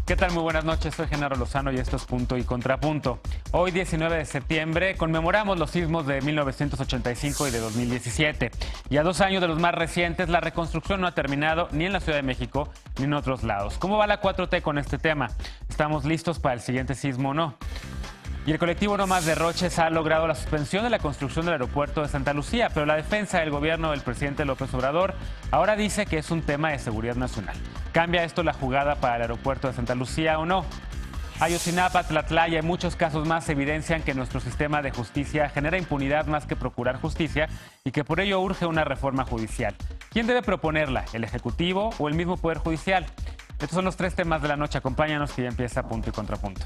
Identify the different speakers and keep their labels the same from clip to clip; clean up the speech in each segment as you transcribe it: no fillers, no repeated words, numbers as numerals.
Speaker 1: ¿Qué tal? Muy buenas noches, soy Genaro Lozano y esto es Punto y Contrapunto. Hoy, 19 de septiembre, conmemoramos los sismos de 1985 y de 2017. Y a 2 años de los más recientes, la reconstrucción no ha terminado ni en la Ciudad de México ni en otros lados. ¿Cómo va la 4T con este tema? ¿Estamos listos para el siguiente sismo o no? Y el colectivo No Más Derroches ha logrado la suspensión de la construcción del aeropuerto de Santa Lucía, pero la defensa del gobierno del presidente López Obrador ahora dice que es un tema de seguridad nacional. ¿Cambia esto la jugada para el aeropuerto de Santa Lucía o no? Ayotzinapa, Tlatlaya y muchos casos más evidencian que nuestro sistema de justicia genera impunidad más que procurar justicia y que por ello urge una reforma judicial. ¿Quién debe proponerla? ¿El Ejecutivo o el mismo Poder Judicial? Estos son los 3 temas de la noche. Acompáñanos que ya empieza Punto y Contrapunto.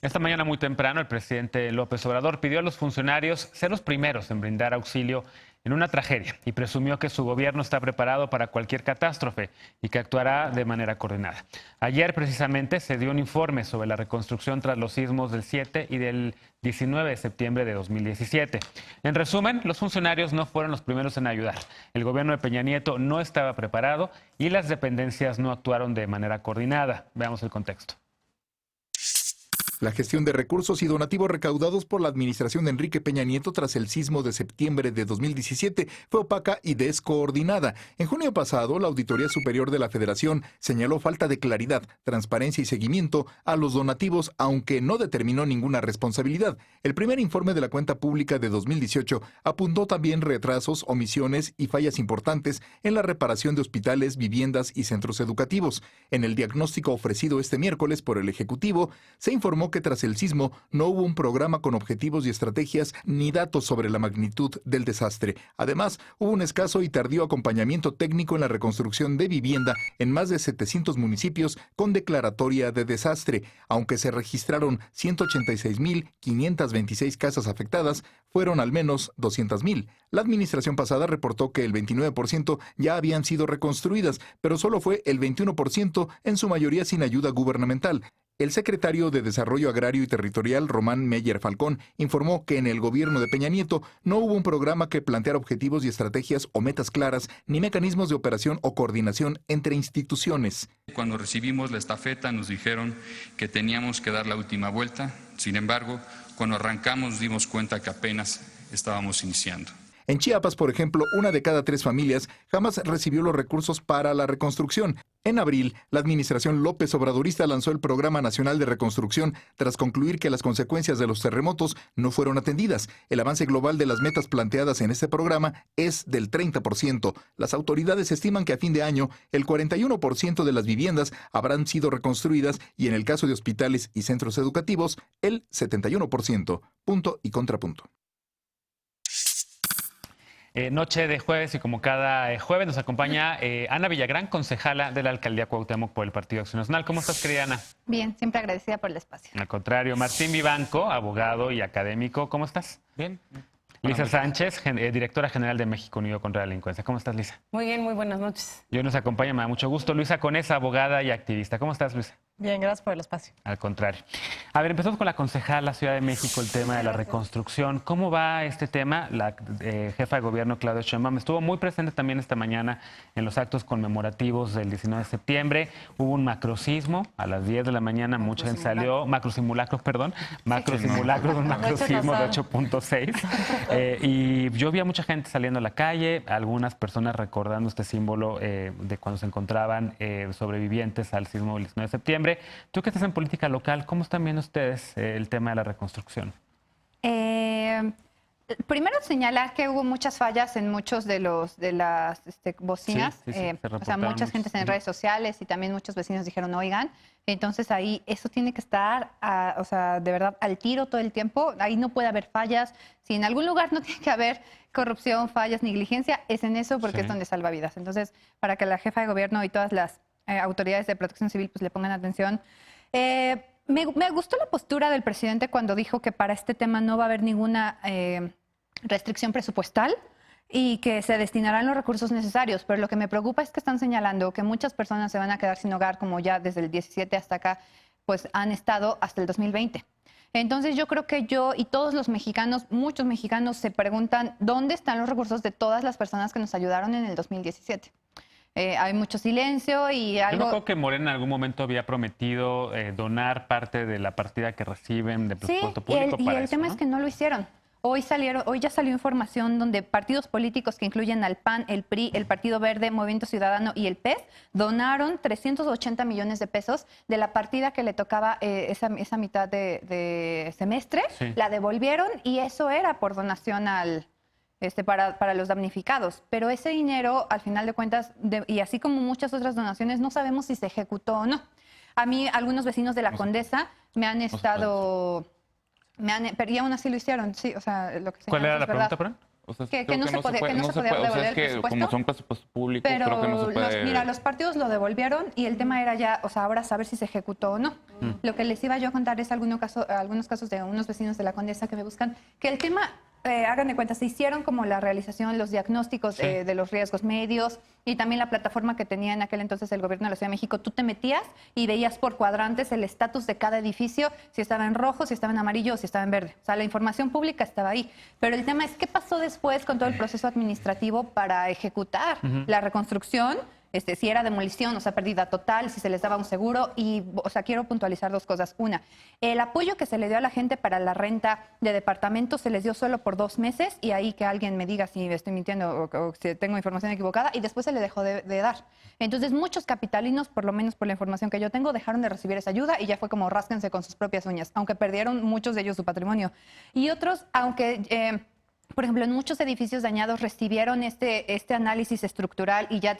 Speaker 1: Esta mañana muy temprano, el presidente López Obrador pidió a los funcionarios ser los primeros en brindar auxilio en una tragedia y presumió que su gobierno está preparado para cualquier catástrofe y que actuará de manera coordinada. Ayer, precisamente, se dio un informe sobre la reconstrucción tras los sismos del 7 y del 19 de septiembre de 2017. En resumen, los funcionarios no fueron los primeros en ayudar. El gobierno de Peña Nieto no estaba preparado y las dependencias no actuaron de manera coordinada. Veamos el contexto.
Speaker 2: La gestión de recursos y donativos recaudados por la administración de Enrique Peña Nieto tras el sismo de septiembre de 2017 fue opaca y descoordinada. En junio pasado, la Auditoría Superior de la Federación señaló falta de claridad, transparencia y seguimiento a los donativos, aunque no determinó ninguna responsabilidad. El primer informe de la cuenta pública de 2018 apuntó también retrasos, omisiones y fallas importantes en la reparación de hospitales, viviendas y centros educativos. En el diagnóstico ofrecido este miércoles por el Ejecutivo, se informó que tras el sismo no hubo un programa con objetivos y estrategias ni datos sobre la magnitud del desastre. Además, hubo un escaso y tardío acompañamiento técnico en la reconstrucción de vivienda en más de 700 municipios con declaratoria de desastre. Aunque se registraron 186.526 casas afectadas, fueron al menos 200.000. La administración pasada reportó que el 29% ya habían sido reconstruidas, pero solo fue el 21%, en su mayoría sin ayuda gubernamental. El secretario de Desarrollo Agrario y Territorial, Román Meyer Falcón, informó que en el gobierno de Peña Nieto no hubo un programa que planteara objetivos y estrategias o metas claras, ni mecanismos de operación o coordinación entre instituciones.
Speaker 3: Cuando recibimos la estafeta nos dijeron que teníamos que dar la última vuelta. Sin embargo, cuando arrancamos nos dimos cuenta que apenas estábamos iniciando.
Speaker 2: En Chiapas, por ejemplo, 1 de cada 3 familias jamás recibió los recursos para la reconstrucción. En abril, la administración López Obradorista lanzó el Programa Nacional de Reconstrucción tras concluir que las consecuencias de los terremotos no fueron atendidas. El avance global de las metas planteadas en este programa es del 30%. Las autoridades estiman que a fin de año el 41% de las viviendas habrán sido reconstruidas y en el caso de hospitales y centros educativos, el 71%. Punto y contrapunto.
Speaker 1: Noche de jueves y como cada jueves nos acompaña Ana Villagrán, concejala de la Alcaldía Cuauhtémoc por el Partido Acción Nacional. ¿Cómo estás, querida Ana?
Speaker 4: Bien, siempre agradecida por el espacio.
Speaker 1: Al contrario, Martín Vivanco, abogado y académico. ¿Cómo estás?
Speaker 5: Bien.
Speaker 1: Lisa Sánchez, directora general de México Unido contra la Delincuencia. ¿Cómo estás, Lisa?
Speaker 6: Muy bien, muy buenas noches.
Speaker 1: Y hoy nos acompaña, me da mucho gusto, Luisa Conesa, abogada y activista. ¿Cómo estás, Luisa?
Speaker 6: Bien, gracias por el espacio.
Speaker 1: Al contrario. A ver, empezamos con la concejala Ciudad de México, el tema de la reconstrucción. ¿Cómo va este tema? La jefa de gobierno, Claudia Sheinbaum, estuvo muy presente también esta mañana en los actos conmemorativos del 19 de septiembre. Hubo un macrosismo a las 10 de la mañana, mucha gente salió, macrosimulacros, perdón, macrosimulacros, un macrosismo de 8.6. Y yo vi a mucha gente saliendo a la calle, algunas personas recordando este símbolo de cuando se encontraban sobrevivientes al sismo del 19 de septiembre. Tú que estás en política local, ¿cómo están viendo ustedes el tema de la reconstrucción?
Speaker 4: Primero señalar que hubo muchas fallas en muchos de las bocinas.
Speaker 1: Sí,
Speaker 4: o sea, muchas gentes en redes sociales y también muchos vecinos dijeron, oigan, entonces ahí eso tiene que estar, o sea, de verdad al tiro todo el tiempo. Ahí no puede haber fallas. Si en algún lugar no tiene que haber corrupción, fallas, negligencia, es en eso porque es donde salva vidas. Entonces, para que la jefa de gobierno y todas las autoridades de protección civil pues le pongan atención. Me gustó la postura del presidente cuando dijo que para este tema no va a haber ninguna restricción presupuestal y que se destinarán los recursos necesarios, pero lo que me preocupa es que están señalando que muchas personas se van a quedar sin hogar, como ya desde el 17 hasta acá, pues han estado hasta el 2020. Entonces yo creo que yo y todos los mexicanos, muchos mexicanos se preguntan dónde están los recursos de todas las personas que nos ayudaron en el 2017. Hay mucho silencio y
Speaker 1: Yo me
Speaker 4: algo...
Speaker 1: acuerdo que Morena en algún momento había prometido donar parte de la partida que reciben de
Speaker 4: Sí,
Speaker 1: presupuesto
Speaker 4: y
Speaker 1: público para
Speaker 4: el
Speaker 1: eso,
Speaker 4: tema
Speaker 1: ¿no?
Speaker 4: es que no lo hicieron. Hoy ya salió información donde partidos políticos que incluyen al PAN, el PRI, el Partido Verde, Movimiento Ciudadano y el PES donaron 380 millones de pesos de la partida que le tocaba esa mitad de semestre.
Speaker 1: Sí.
Speaker 4: La devolvieron y eso era por donación para los damnificados. Pero ese dinero, al final de cuentas, y así como muchas otras donaciones, no sabemos si se ejecutó o no. A mí, algunos vecinos de la Condesa me han estado... pero y aún así lo hicieron, sí, o sea, lo que
Speaker 1: ¿Cuál
Speaker 4: señalas
Speaker 1: era
Speaker 4: es
Speaker 1: la
Speaker 4: verdad.
Speaker 1: pregunta, perdón?
Speaker 5: O sea,
Speaker 4: Que
Speaker 5: creo
Speaker 4: no se podía devolver
Speaker 5: o sea,
Speaker 4: el
Speaker 5: es que
Speaker 4: presupuesto.
Speaker 5: como son presupuestos públicos,
Speaker 4: Pero
Speaker 5: creo que no se puede...
Speaker 4: mira, los partidos lo devolvieron y el tema era ya, o sea, ahora saber si se ejecutó o no. Lo que les iba yo a contar es algunos casos de unos vecinos de la Condesa que me buscan, que el tema, hagan de cuenta, se hicieron como la realización, los diagnósticos de los riesgos medios y también la plataforma que tenía en aquel entonces el gobierno de la Ciudad de México. Tú te metías y veías por cuadrantes el estatus de cada edificio, si estaba en rojo, si estaba en amarillo o si estaba en verde. O sea, la información pública estaba ahí. Pero el tema es qué pasó después con todo el proceso administrativo para ejecutar la reconstrucción. Si era demolición, o sea, pérdida total, si se les daba un seguro. Y, o sea, quiero puntualizar dos cosas. Una, el apoyo que se le dio a la gente para la renta de departamentos se les dio solo por 2 meses y ahí que alguien me diga si estoy mintiendo o si tengo información equivocada y después se le dejó de dar. Entonces, muchos capitalinos, por lo menos por la información que yo tengo, dejaron de recibir esa ayuda y ya fue como rásquense con sus propias uñas, aunque perdieron muchos de ellos su patrimonio. Y otros, aunque... por ejemplo, en muchos edificios dañados recibieron este análisis estructural y ya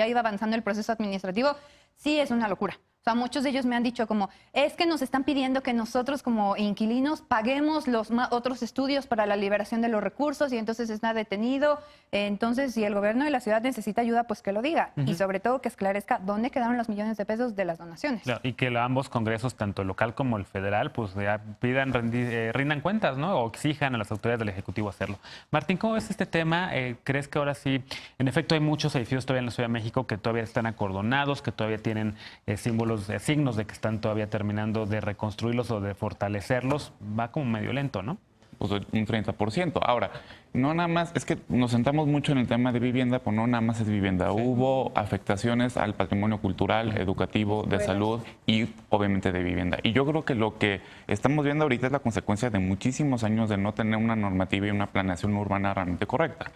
Speaker 4: iba avanzando el proceso administrativo, sí es una locura. O sea, muchos de ellos me han dicho como, es que nos están pidiendo que nosotros como inquilinos paguemos los otros estudios para la liberación de los recursos y entonces está detenido. Entonces, si el gobierno de la ciudad necesita ayuda, pues que lo diga. Y sobre todo que esclarezca dónde quedaron los millones de pesos de las donaciones.
Speaker 1: Claro, y que ambos congresos, tanto el local como el federal, pues ya rindan cuentas, ¿no? O exijan a las autoridades del Ejecutivo hacerlo. Martín, ¿cómo ves este tema? ¿Crees que ahora sí, en efecto, hay muchos edificios todavía en la Ciudad de México que todavía están acordonados, que todavía tienen signos de que están todavía terminando de reconstruirlos o de fortalecerlos? Va como medio lento, ¿no?
Speaker 5: Pues un 30%. Ahora, no nada más, es que nos sentamos mucho en el tema de vivienda, pues no nada más es vivienda. Sí. Hubo afectaciones al patrimonio cultural, educativo, de salud y obviamente de vivienda. Y yo creo que lo que estamos viendo ahorita es la consecuencia de muchísimos años de no tener una normativa y una planeación urbana realmente correcta.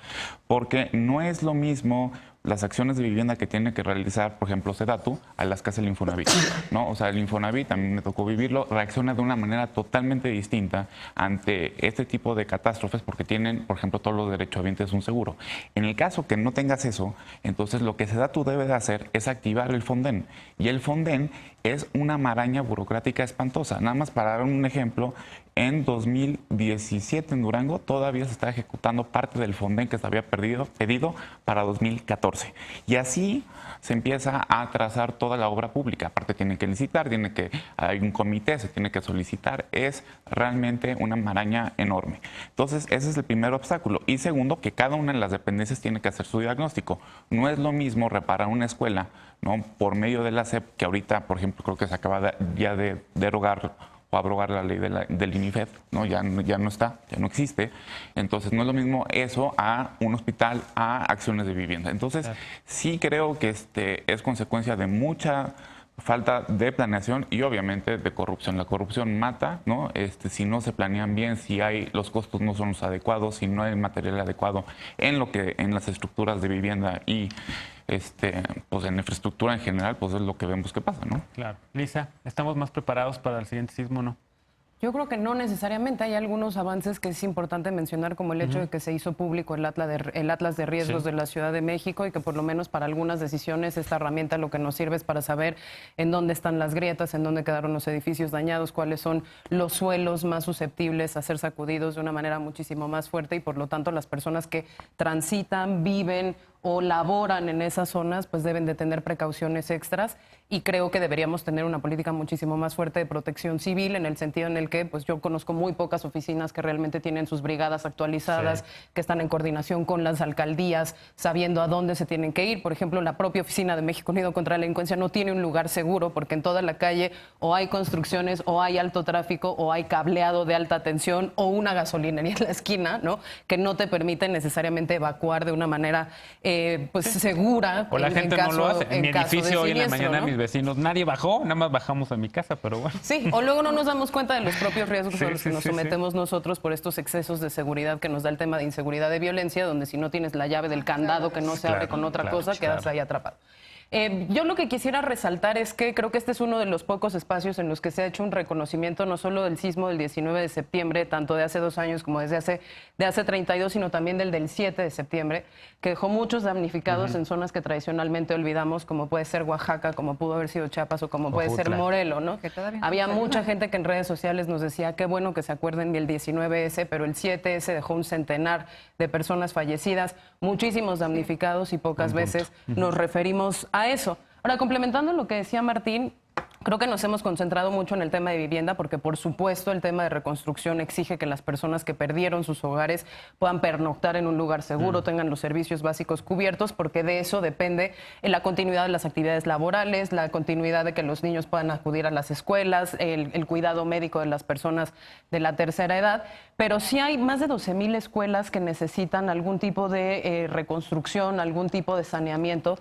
Speaker 5: Porque no es lo mismo las acciones de vivienda que tiene que realizar, por ejemplo, Sedatu, a las que hace el Infonavit, ¿no? O sea, el Infonavit, también me tocó vivirlo, reacciona de una manera totalmente distinta ante este tipo de catástrofes porque tienen, por ejemplo, todos los derechohabientes un seguro. En el caso que no tengas eso, entonces lo que Sedatu debe de hacer es activar el Fonden. Y el Fonden es una maraña burocrática espantosa. Nada más para dar un ejemplo, en 2017 en Durango todavía se está ejecutando parte del Fonden que se había pedido para 2014. Y así se empieza a trazar toda la obra pública. Aparte tienen que licitar, hay un comité, se tiene que solicitar. Es realmente una maraña enorme. Entonces, ese es el primer obstáculo. Y segundo, que cada una de las dependencias tiene que hacer su diagnóstico. No es lo mismo reparar una escuela, ¿no?, por medio de la SEP, que ahorita, por ejemplo, creo que se acaba de derogar o abrogar la ley del INIFED, ¿no? Ya no está, ya no existe. Entonces, no es lo mismo eso a un hospital, a acciones de vivienda. Entonces, sí creo que es consecuencia de mucha falta de planeación y obviamente de corrupción. La corrupción mata, ¿no? Si no se planean bien, si los costos no son los adecuados, si no hay material adecuado en las estructuras de vivienda y pues en infraestructura en general, pues es lo que vemos que pasa, ¿no?
Speaker 1: Claro. Lisa, ¿estamos más preparados para el siguiente sismo o no?
Speaker 6: Yo creo que no necesariamente. Hay algunos avances que es importante mencionar, como el hecho de que se hizo público el Atlas de Riesgos de la Ciudad de México y que por lo menos para algunas decisiones esta herramienta lo que nos sirve es para saber en dónde están las grietas, en dónde quedaron los edificios dañados, cuáles son los suelos más susceptibles a ser sacudidos de una manera muchísimo más fuerte y por lo tanto las personas que transitan, viven o laboran en esas zonas, pues deben de tener precauciones extras, y creo que deberíamos tener una política muchísimo más fuerte de protección civil, en el sentido en el que pues yo conozco muy pocas oficinas que realmente tienen sus brigadas actualizadas, que están en coordinación con las alcaldías, sabiendo a dónde se tienen que ir. Por ejemplo, la propia oficina de México Unido contra la Delincuencia no tiene un lugar seguro, porque en toda la calle o hay construcciones, o hay alto tráfico, o hay cableado de alta tensión, o una gasolinería en la esquina, ¿no? Que no te permiten necesariamente evacuar de una manera pues segura.
Speaker 1: O la gente no lo hace. En mi edificio hoy en la mañana,
Speaker 6: ¿no?
Speaker 1: mis vecinos, nadie bajó, nada más bajamos a mi casa, pero bueno.
Speaker 6: Sí, o luego no nos damos cuenta de los propios riesgos
Speaker 1: Sí,
Speaker 6: a los que
Speaker 1: sí,
Speaker 6: nos
Speaker 1: sí,
Speaker 6: sometemos nosotros por estos excesos de seguridad que nos da el tema de inseguridad de violencia, donde si no tienes la llave del candado que no se abre con otra cosa, quedas ahí atrapado. Yo lo que quisiera resaltar es que creo que este es uno de los pocos espacios en los que se ha hecho un reconocimiento no solo del sismo del 19 de septiembre, tanto de hace 2 años como de hace 32, sino también del 7 de septiembre, que dejó muchos damnificados en zonas que tradicionalmente olvidamos, como puede ser Oaxaca, como pudo haber sido Chiapas o como puede ser Morelos, ¿no? Había mucha gente que en redes sociales nos decía qué bueno que se acuerden del 19S, pero el 7S dejó un centenar de personas fallecidas, muchísimos damnificados, y pocas veces nos referimos a eso. Ahora, complementando lo que decía Martín, creo que nos hemos concentrado mucho en el tema de vivienda, porque por supuesto el tema de reconstrucción exige que las personas que perdieron sus hogares puedan pernoctar en un lugar seguro, tengan los servicios básicos cubiertos, porque de eso depende la continuidad de las actividades laborales, la continuidad de que los niños puedan acudir a las escuelas, el cuidado médico de las personas de la tercera edad. Pero sí hay más de 12,000 escuelas que necesitan algún tipo de reconstrucción, algún tipo de saneamiento,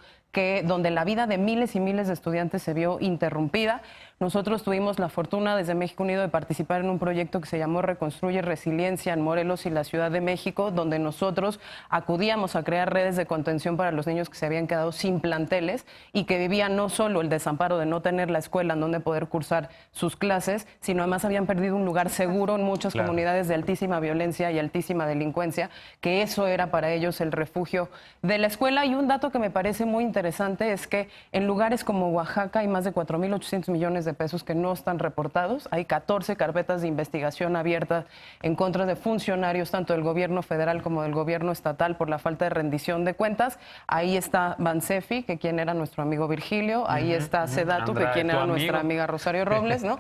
Speaker 6: donde la vida de miles y miles de estudiantes se vio interrumpida. Nosotros tuvimos la fortuna desde México Unido de participar en un proyecto que se llamó Reconstruye Resiliencia en Morelos y la Ciudad de México, donde nosotros acudíamos a crear redes de contención para los niños que se habían quedado sin planteles y que vivían no solo el desamparo de no tener la escuela en donde poder cursar sus clases, sino además habían perdido un lugar seguro en muchas comunidades de altísima violencia y altísima delincuencia, que eso era para ellos el refugio de la escuela. Y un dato que me parece muy interesante es que en lugares como Oaxaca hay más de 4,800 millones de pesos que no están reportados. Hay 14 carpetas de investigación abiertas en contra de funcionarios tanto del gobierno federal como del gobierno estatal por la falta de rendición de cuentas. Ahí está Bansefi, que quien era nuestro amigo Virgilio. Ahí está Sedatu, que quien era nuestra amiga Rosario Robles, ¿no?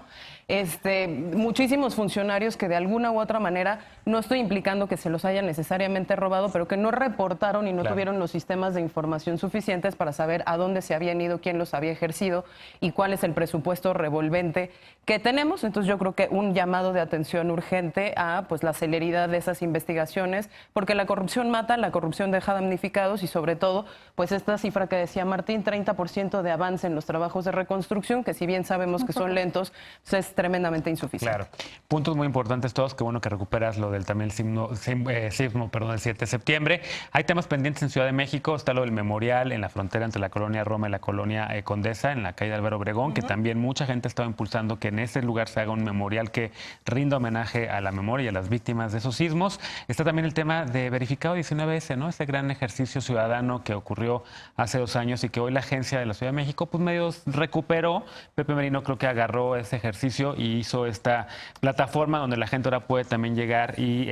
Speaker 6: Muchísimos funcionarios que de alguna u otra manera, no estoy implicando que se los hayan necesariamente robado, pero que no reportaron y no tuvieron los sistemas de información suficientes para saber a dónde se habían ido, quién los había ejercido y cuál es el presupuesto revolvente que tenemos. Entonces yo creo que un llamado de atención urgente a pues la celeridad de esas investigaciones, porque la corrupción mata, la corrupción deja damnificados y sobre todo pues esta cifra que decía Martín, 30% de avance en los trabajos de reconstrucción, que si bien sabemos que son lentos, pues es tremendamente insuficiente.
Speaker 1: Claro. Puntos muy importantes todos, qué bueno que recuperas lo del también el sismo, el 7 de septiembre. Hay temas pendientes en Ciudad de México, está lo del memorial en la frontera entre la colonia Roma y la colonia Condesa, en la calle de Álvaro Obregón, que también mucha gente estaba impulsando que en ese lugar se haga un memorial que rinda homenaje a la memoria y a las víctimas de esos sismos. Está también el tema de Verificado 19S, ¿no? Ese gran ejercicio ciudadano que ocurrió hace 2 años y que hoy la agencia de la Ciudad de México pues medio recuperó. Pepe Merino creo que agarró ese ejercicio y hizo esta plataforma donde la gente ahora puede también llegar y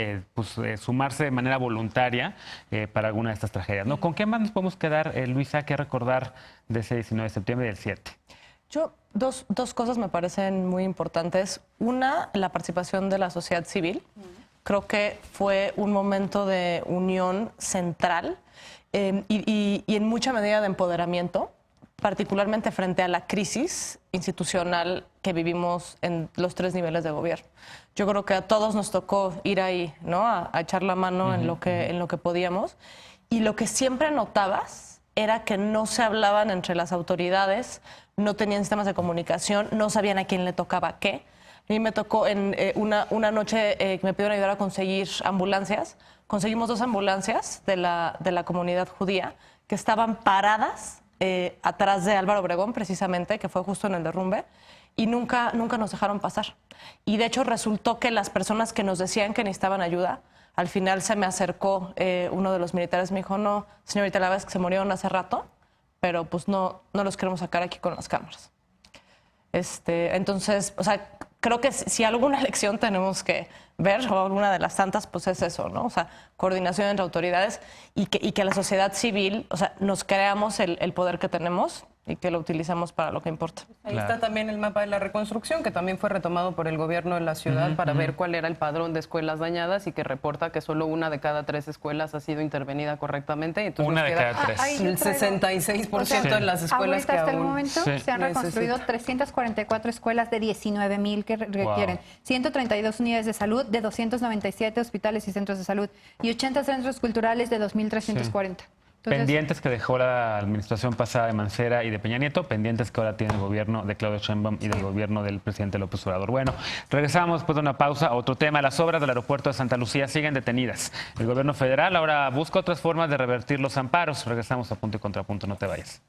Speaker 1: sumarse de manera voluntaria para alguna de estas tragedias, ¿no? ¿Con qué más nos podemos quedar, Luisa, que recordar de ese 19 de septiembre y del 7?
Speaker 7: Dos cosas me parecen muy importantes. Una, la participación de la sociedad civil. Creo que fue un momento de unión central y en mucha medida de empoderamiento, particularmente frente a la crisis institucional que vivimos en los 3 niveles de gobierno. Yo creo que a todos nos tocó ir ahí, ¿no? A echar la mano en lo que podíamos. Y lo que siempre notabas era que no se hablaban entre las autoridades, no tenían sistemas de comunicación, no sabían a quién le tocaba qué. A mí me tocó en una noche que me pidieron ayudar a conseguir ambulancias. Conseguimos 2 ambulancias de la comunidad judía que estaban paradas atrás de Álvaro Obregón, precisamente, que fue justo en el derrumbe, y nunca nos dejaron pasar. Y de hecho resultó que las personas que nos decían que necesitaban ayuda, al final se me acercó uno de los militares, me dijo, no, señorita, la verdad es que se murieron hace rato, pero pues no los queremos sacar aquí con las cámaras. Entonces, o sea, creo que si alguna lección tenemos que ver, o alguna de las tantas, pues es eso, ¿no? O sea, coordinación entre autoridades y que la sociedad civil, o sea, nos creamos el poder que tenemos y que lo utilizamos para lo que importa.
Speaker 6: Ahí está también el mapa de la reconstrucción, que también fue retomado por el gobierno de la ciudad para ver cuál era el padrón de escuelas dañadas y que reporta que solo 1 de cada 3 escuelas ha sido intervenida correctamente. Entonces
Speaker 1: 1 de cada 3.
Speaker 6: El 66% de las escuelas
Speaker 4: ahorita
Speaker 6: que
Speaker 4: hasta el
Speaker 6: aún
Speaker 4: momento se han reconstruido 344 escuelas de 19,000 que requieren, 132 unidades de salud de 297 hospitales y centros de salud y 80 centros culturales de 2,340. Entonces,
Speaker 1: pendientes que dejó la administración pasada de Mancera y de Peña Nieto, pendientes que ahora tiene el gobierno de Claudia Sheinbaum y del gobierno del presidente López Obrador. Bueno, regresamos después de una pausa a otro tema. Las obras del aeropuerto de Santa Lucía siguen detenidas. El gobierno federal ahora busca otras formas de revertir los amparos. Regresamos a Punto y Contrapunto, no te vayas.